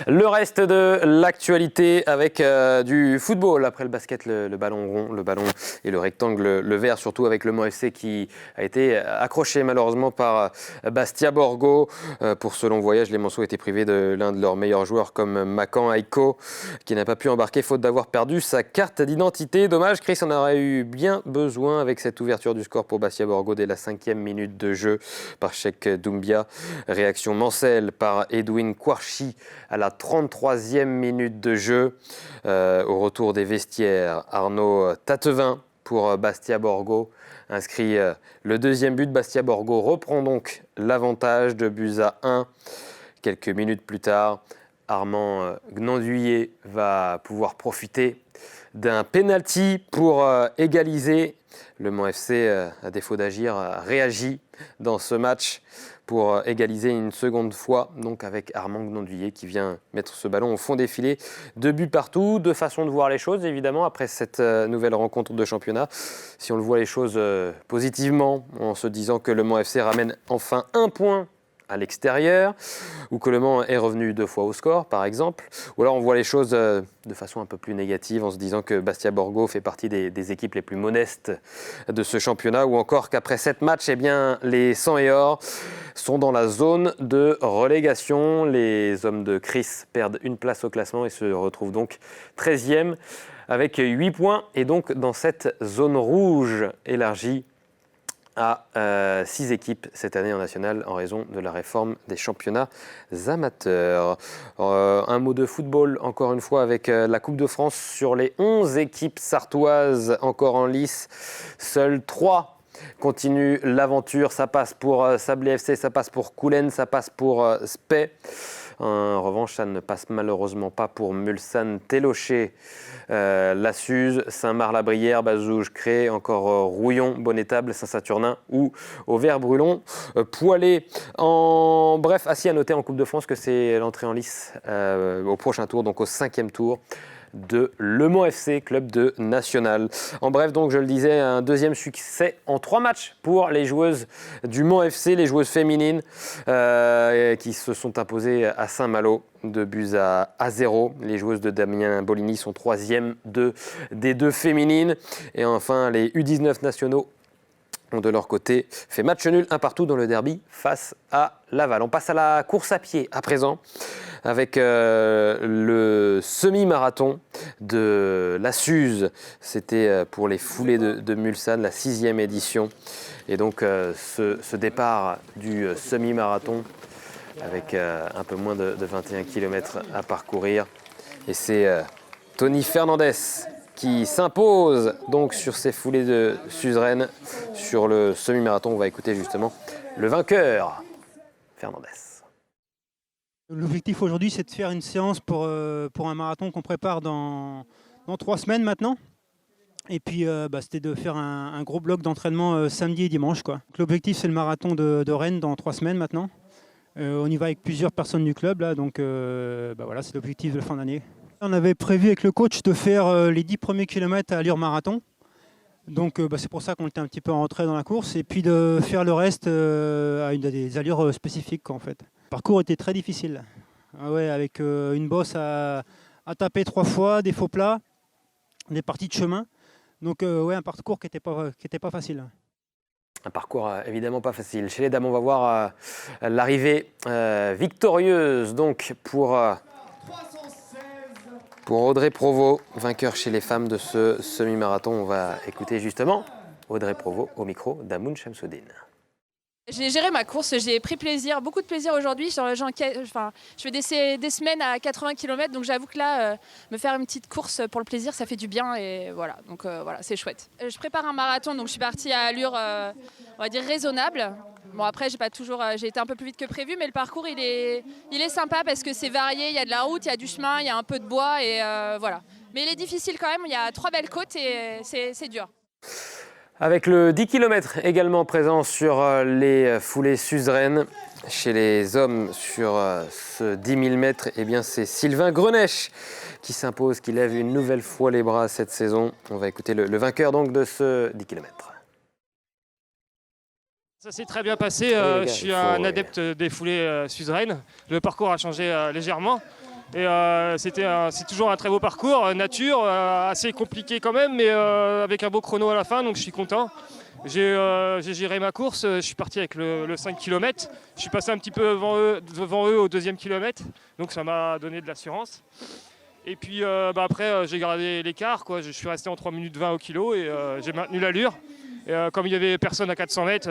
Le reste de l'actualité avec du football. Après le basket, le ballon rond, le ballon et le rectangle, le vert, surtout avec le Mans FC qui a été accroché malheureusement par Bastia Borgo. Pour ce long voyage, les Manceaux étaient privés de l'un de leurs meilleurs joueurs comme Makan Aiko, qui n'a pas pu embarquer faute d'avoir perdu sa carte d'identité. Dommage, Chris en aurait eu bien besoin avec cette ouverture du score pour Bastia Borgo dès la 5e minute de jeu par Cheikh Doumbia. Réaction Mancel par Edwin Kouarchi à la 33e minute de jeu. Au retour des vestiaires, Arnaud Tatevin pour Bastia Borgo inscrit le deuxième but. Bastia Borgo reprend donc l'avantage de buts à 1. Quelques minutes plus tard, Armand Gnanduillet va pouvoir profiter d'un penalty pour égaliser. Le Mans FC, à défaut d'agir, réagit dans ce match pour égaliser une seconde fois, donc avec Armand Gnanduillet qui vient mettre ce ballon au fond des filets. 2 buts partout, 2 façons de voir les choses évidemment après cette nouvelle rencontre de championnat. Si on le voit les choses positivement, en se disant que le Mans FC ramène enfin 1 point à l'extérieur, ou que le Mans est revenu 2 fois au score, par exemple. Ou alors on voit les choses de façon un peu plus négative, en se disant que Bastia Borgo fait partie des équipes les plus modestes de ce championnat, ou encore qu'après 7 matchs, eh bien, les 100 et or sont dans la zone de relégation. Les hommes de Chris perdent une place au classement et se retrouvent donc 13e avec 8 points, et donc dans cette zone rouge élargie à 6 équipes cette année en national en raison de la réforme des championnats amateurs. Un mot de football encore une fois avec la Coupe de France. Sur les 11 équipes sartoises encore en lice, seules 3 continuent l'aventure. Ça passe pour Sablé FC, ça passe pour Coulennes, ça passe pour Spey. En revanche, ça ne passe malheureusement pas pour Mulsanne, Télocher, La Suze, Saint-Marc-la-Brière, Bazouges, Cré, encore Rouillon, Bonnetable, Saint-Saturnin ou Auvers-Brulon, Poilé. Bref, assis à noter en Coupe de France que c'est l'entrée en lice au prochain tour, donc au 5e tour de Le Mans FC, club de national. En bref, donc, je le disais, un deuxième succès en 3 matchs pour les joueuses du Mans FC, les joueuses féminines qui se sont imposées à Saint-Malo, 2 buts à 0. Les joueuses de Damien Bolini sont 3e des 2 féminines. Et enfin, les U19 nationaux ont de leur côté fait match nul 1 partout dans le derby face à Laval. On passe à la course à pied à présent avec le semi-marathon de la Suze. C'était pour les foulées de Mulsanne, la 6e édition. Et donc ce départ du semi-marathon avec un peu moins de 21 km à parcourir. Et c'est Tony Fernandez qui s'impose donc sur ces foulées de suzeraines sur le semi-marathon. On va écouter justement le vainqueur, Fernandez. L'objectif aujourd'hui, c'est de faire une séance pour un marathon qu'on prépare dans 3 semaines maintenant. Et puis, c'était de faire un gros bloc d'entraînement samedi et dimanche, quoi. L'objectif, c'est le marathon de Rennes dans 3 semaines maintenant. On y va avec plusieurs personnes du club, là, donc voilà, c'est l'objectif de la fin d'année. On avait prévu avec le coach de faire les 10 premiers kilomètres à allure marathon. Donc c'est pour ça qu'on était un petit peu rentré dans la course. Et puis de faire le reste à des allures spécifiques, quoi, en fait. Le parcours était très difficile. Ah ouais, avec une bosse à taper 3 fois, des faux plats, des parties de chemin. Donc un parcours qui était pas facile. Un parcours évidemment pas facile. Chez les dames, on va voir l'arrivée victorieuse donc pour Audrey Provost, vainqueur chez les femmes de ce semi-marathon. On va écouter justement Audrey Provost au micro d'Amoun Chamsoudine. J'ai géré ma course, j'ai pris plaisir, beaucoup de plaisir aujourd'hui. Je fais des semaines à 80 km, donc j'avoue que là, me faire une petite course pour le plaisir, ça fait du bien et voilà. Donc voilà, c'est chouette. Je prépare un marathon, donc je suis partie à allure, on va dire raisonnable. Bon après, j'ai été un peu plus vite que prévu, mais le parcours il est sympa parce que c'est varié. Il y a de la route, il y a du chemin, il y a un peu de bois et voilà. Mais il est difficile quand même. Il y a 3 belles côtes et c'est dur. Avec le 10 km également présent sur les foulées suzeraines. Chez les hommes, sur ce 10 000 mètres, eh bien, c'est Sylvain Greneche qui s'impose, qui lève une nouvelle fois les bras cette saison. On va écouter le vainqueur donc de ce 10 km. Ça s'est très bien passé. Je suis un adepte des foulées suzeraines. Le parcours a changé légèrement. Et c'est toujours un très beau parcours, nature, assez compliqué quand même, mais avec un beau chrono à la fin, donc je suis content. J'ai géré ma course, je suis parti avec le 5 km. Je suis passé un petit peu devant eux au 2e kilomètre, donc ça m'a donné de l'assurance. Et puis après, j'ai gardé l'écart, quoi. Je suis resté en 3 minutes 20 au kilo et j'ai maintenu l'allure. Et comme il n'y avait personne à 400 mètres,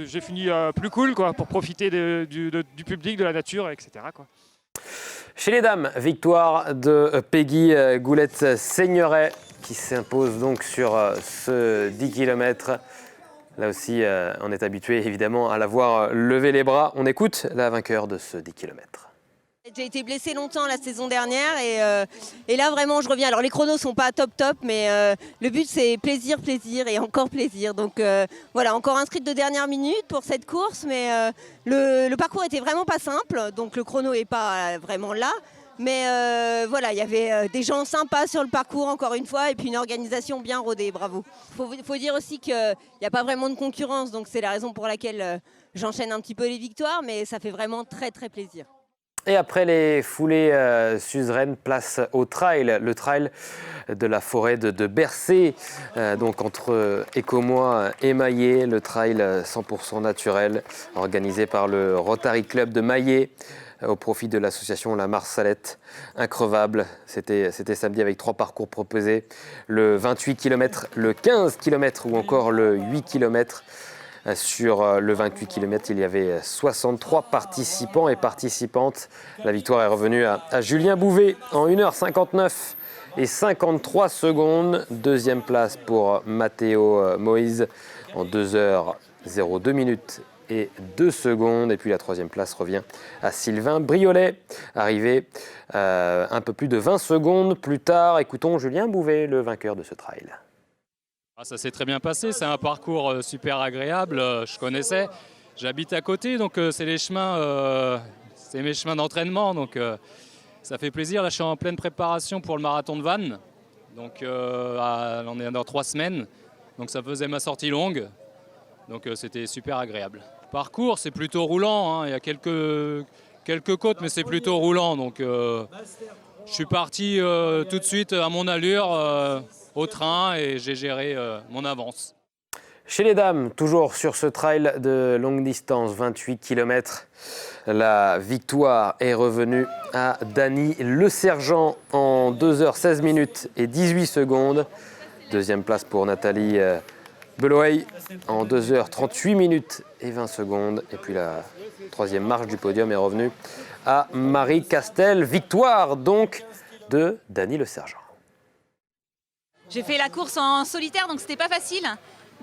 j'ai fini plus cool, quoi, pour profiter du public, de la nature, etc., quoi. Chez les dames, victoire de Peggy Goulette-Seigneuret qui s'impose donc sur ce 10 km. Là aussi, on est habitué évidemment à la voir lever les bras. On écoute la vainqueur de ce 10 km. J'ai été blessée longtemps la saison dernière et là vraiment je reviens. Alors les chronos sont pas top mais le but c'est plaisir et encore plaisir. Donc voilà, encore inscrite de dernière minute pour cette course, mais le parcours était vraiment pas simple, donc le chrono est pas vraiment là. Mais voilà, il y avait des gens sympas sur le parcours encore une fois et puis une organisation bien rodée, bravo. Faut dire aussi qu'il n'y a pas vraiment de concurrence, donc c'est la raison pour laquelle j'enchaîne un petit peu les victoires, mais ça fait vraiment très plaisir. Et après les foulées suzeraines, place au trail, le trail de la forêt de Bercé, donc entre Écomois et Maillé, le trail 100% naturel organisé par le Rotary Club de Maillé au profit de l'association La Marsalette Increvable. C'était samedi avec 3 parcours proposés, le 28 km, le 15 km ou encore le 8 km. Sur le 28 km, il y avait 63 participants et participantes. La victoire est revenue à Julien Bouvet en 1h59 et 53 secondes. Deuxième place pour Matteo Moïse en 2h02 minutes et 2 secondes. Et puis la troisième place revient à Sylvain Briolet, arrivé un peu plus de 20 secondes plus tard. Écoutons Julien Bouvet, le vainqueur de ce trail. Ça s'est très bien passé, c'est un parcours super agréable, je connaissais, j'habite à côté, donc c'est mes chemins d'entraînement, donc ça fait plaisir. Là je suis en pleine préparation pour le marathon de Vannes, donc on est dans 3 semaines, donc ça faisait ma sortie longue, donc c'était super agréable. Le parcours c'est plutôt roulant, hein. Il y a quelques côtes mais c'est plutôt roulant, donc je suis parti tout de suite à mon allure, au train et j'ai géré mon avance. Chez les dames, toujours sur ce trail de longue distance, 28 km, la victoire est revenue à Dany Le Sergent en 2h16 minutes et 18 secondes. Deuxième place pour Nathalie Beloeil en 2h38 minutes et 20 secondes. Et puis la troisième marche du podium est revenue à Marie Castel. Victoire donc de Dany Le Sergent. J'ai fait la course en solitaire, donc c'était pas facile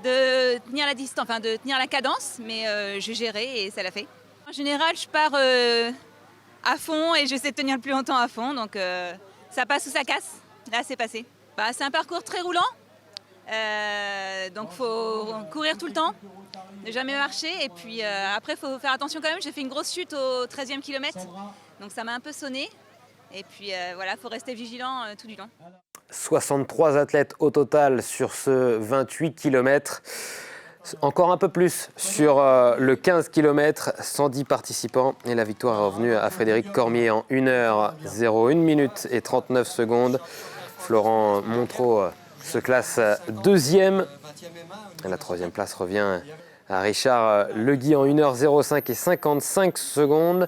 de tenir la distance, enfin de tenir la cadence, mais j'ai géré et ça l'a fait. En général, je pars à fond et j'essaie de tenir le plus longtemps à fond, donc ça passe ou ça casse. Là, c'est passé. C'est un parcours très roulant, donc faut courir tout le temps, ne jamais marcher, et puis après, faut faire attention quand même. J'ai fait une grosse chute au 13e kilomètre, donc ça m'a un peu sonné. Et puis voilà, il faut rester vigilant tout du long. 63 athlètes au total sur ce 28 km. Encore un peu plus sur le 15 km, 110 participants. Et la victoire est revenue à Frédéric Cormier en 1h01 minutes et 39 secondes. Florent Montreux se classe deuxième. Et la troisième place revient à Richard Legui en 1h05 et 55 secondes.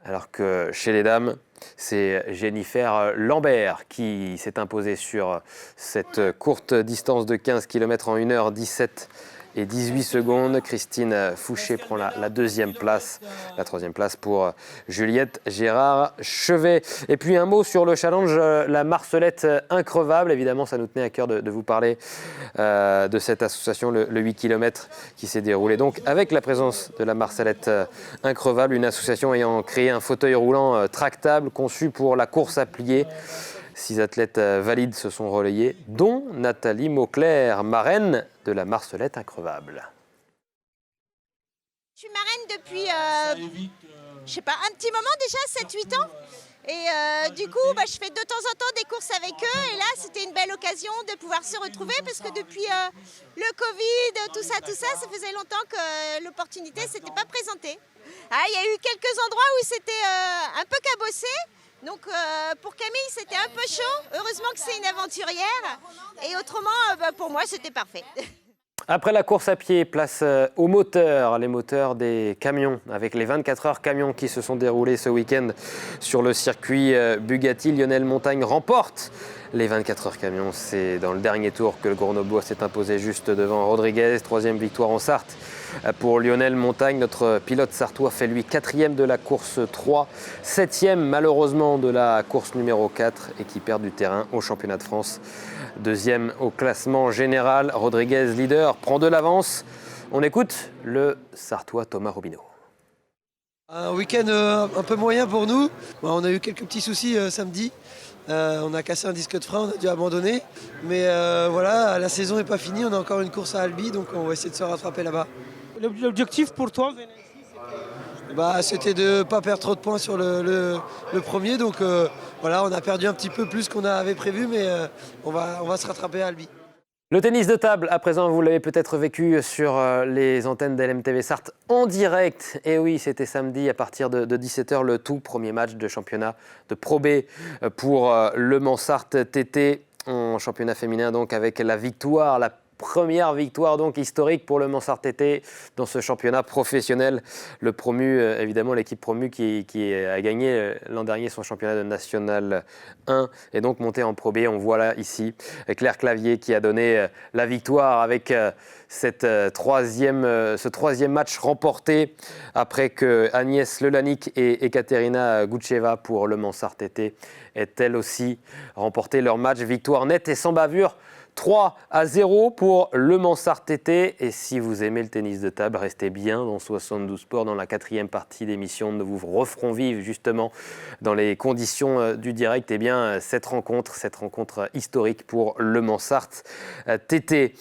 Alors que chez les dames, c'est Jennifer Lambert qui s'est imposée sur cette courte distance de 15 km en 1h17 et 18 secondes. Christine Fouché prend la deuxième place. La troisième place pour Juliette Gérard-Chevet. Et puis un mot sur le challenge La Marselette Increvable. Évidemment, ça nous tenait à cœur de vous parler de cette association, le 8 km, qui s'est déroulé donc avec la présence de la Marselette Increvable, une association ayant créé un fauteuil roulant tractable conçu pour la course à plier. 6 athlètes valides se sont relayés, dont Nathalie Mauclair, marraine de la Marselette Increvable. Je suis marraine depuis, je sais pas, un petit moment déjà, 7-8 ans. Et du coup, je fais de temps en temps des courses avec eux. Et là, c'était une belle occasion de pouvoir se retrouver parce que depuis le Covid, tout ça faisait longtemps que l'opportunité ne s'était pas présentée. Il y a eu quelques endroits où c'était un peu cabossé. Donc pour Camille, c'était un peu chaud. Heureusement que c'est une aventurière. Et autrement, pour moi, c'était parfait. Après la course à pied, place aux moteurs, les moteurs des camions, avec les 24 heures camions qui se sont déroulés ce week-end sur le circuit Bugatti. Lionel Montagne remporte les 24 heures camions. C'est dans le dernier tour que le Grenoblois s'est imposé juste devant Rodriguez. 3e victoire en Sarthe pour Lionel Montagne. Notre pilote sartois fait lui 4e de la course 3, 7e malheureusement de la course numéro 4 et qui perd du terrain au championnat de France. 2e au classement général. Rodriguez, leader, prend de l'avance. On écoute le Sartois Thomas Robineau. Un week-end un peu moyen pour nous. On a eu quelques petits soucis samedi. On a cassé un disque de frein, on a dû abandonner. Mais voilà, la saison n'est pas finie. On a encore une course à Albi, donc on va essayer de se rattraper là-bas. L'objectif pour toi, c'était de ne pas perdre trop de points sur le premier. Donc voilà, on a perdu un petit peu plus qu'on avait prévu, mais on va se rattraper à Albi. Le tennis de table, à présent, vous l'avez peut-être vécu sur les antennes d'LMTV Sarthe en direct. Et oui, c'était samedi à partir de 17h, le tout premier match de championnat de Pro B pour Le Mans Sarthe TT en championnat féminin, donc avec la victoire, la première victoire donc historique pour Le Mans Sarthe TT dans ce championnat professionnel. Le promu, évidemment l'équipe promue qui a gagné l'an dernier son championnat de National 1 et donc monté en Pro B. On voit là ici Claire Clavier qui a donné la victoire avec ce troisième match remporté après que Agnès Lelanic et Ekaterina Goucheva pour Le Mans Sarthe TT aient elles aussi remporté leur match. Victoire nette et sans bavure. 3-0 pour Le Mans Sarthe TT. Et si vous aimez le tennis de table, restez bien dans 72 Sports. Dans la 4e partie d'émission, nous vous referons vivre justement dans les conditions du direct cette rencontre historique pour Le Mans Sarthe TT.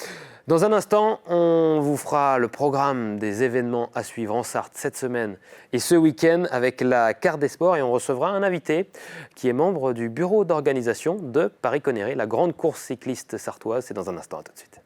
Dans un instant, on vous fera le programme des événements à suivre en Sarthe cette semaine et ce week-end avec la carte des sports et on recevra un invité qui est membre du bureau d'organisation de Paris-Connerré, la grande course cycliste sartoise. C'est dans un instant, à tout de suite.